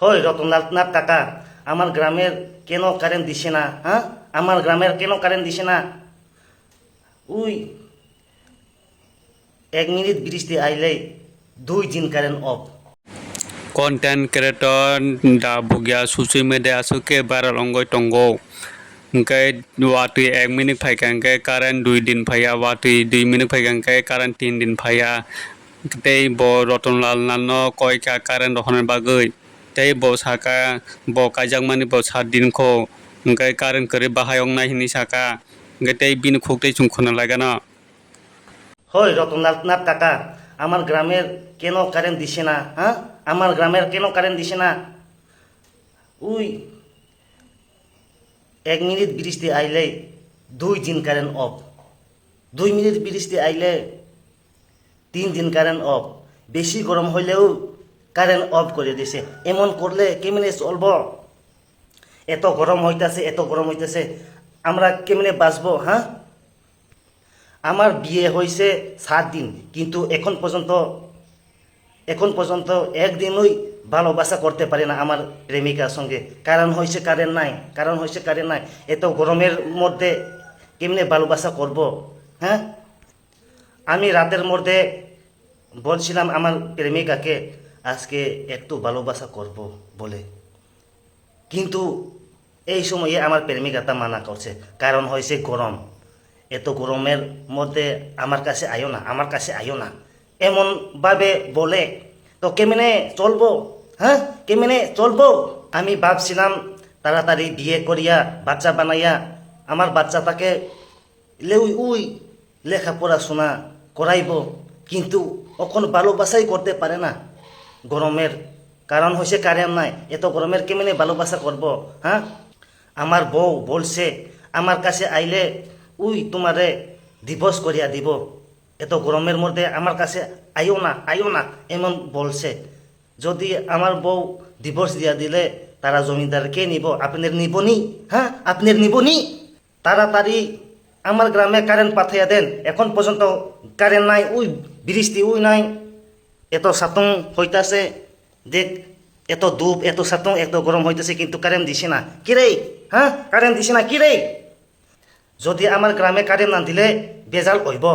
হই রতনলাল কাকা, আমার গ্রামের কেন কারেন্ট দিছে না? হ্যাঁ, আমার গ্রামের কেন কারেন্ট দিছে না? উই 1 মিনিট বৃষ্টি আইলেই 2 দিন current of. Content creator da bugya social media suke viral ongoi tongo engkai watui 1 minute phaikan ke current 2 din phaya watui 2 minute phaikan ke current 3 din phaya tei bo Ratonlal nano koika current rohonor bagoi tei bo saka bo kaijakmani bo 7 din ko engkai current kori bahayong nai hini saka engkai tei bin khoktai chungkhona lagana হই রতনলাল কাকা, আমার গ্রামের কেন current দিছে না? হ্যাঁ, আমার গ্রামের কেন কারেন্ট দিছে না? উই 1 মিনিট বৃষ্টি আইলেই 2 দিন কারেন্ট অফ। 2 মিনিট বৃষ্টি আইলে 3 দিন কারেন্ট অফ। বেশি গরম হইলেও কারেন্ট অফ করে দিছে। এমন করলে কেমনে চলব? এত গরম হইতাছে, এত গরম হইতাছে, আমরা কেমনে বাঁচবো? হ্যাঁ, আমার বিয়ে হয়েছে 7 দিন, কিন্তু এখন পর্যন্ত একদিনই ভালোবাসা করতে পারি না আমার প্রেমিকার সঙ্গে। কারণ হয়েছে কারেন্ট নাই। এত গরমের মধ্যে কেমনে ভালোবাসা করব? হ্যাঁ, আমি রাতের মধ্যে বলছিলাম আমার প্রেমিকাকে আজকে একটু ভালোবাসা করব বলে, কিন্তু এই সময়ে আমার প্রেমিকাটা মানা করছে। কারণ হয়েছে গরম। এত গরমের মধ্যে আমার কাছে আইও না এমন ভাবে বলে, তো কেমনে চলবো? হ্যাঁ, কেমনে চলবো? আমি ভাবছিলাম তাড়াতাড়ি বিয়ে করিয়া বাচ্চা বানাইয়া আমার বাচ্চাটাকে লেখাপড়া শোনা করাইব, কিন্তু এখন ভালোবাসাই করতে পারে না গরমের। কারণ হয়েছে কারেন্ট নাই। এত গরমের কেমনে ভালোবাসা করব? হ্যাঁ, আমার বউ বলছে আমার কাছে আইলে তোমারে ডিভোর্স করিয়া দিব। এত গরমের মধ্যে আমার কাছে আইও না এমন বলছে। যদি আমার বউ ডিভোর্স দিয়া দিলে তারা জমিদারকে নিব। আপনার নিবনি? হ্যাঁ, আপনার নিবনি? তাড়াতাড়ি আমার গ্রামে কারেন্ট পাঠাইয়া দেন। এখন পর্যন্ত কারেন্ট নাই, বৃষ্টি নাই। এত সাতং হইতাছে, দেখ এত ধূপ, এত সাতং, এত গরম হইতেছে, কিন্তু কারেন্ট দিছে না। কিরে? হ্যাঁ, কারেন্ট দিছে না কিরে? যদি আমার গ্রামে কারেন্ট না দিলে বেজাল হইব।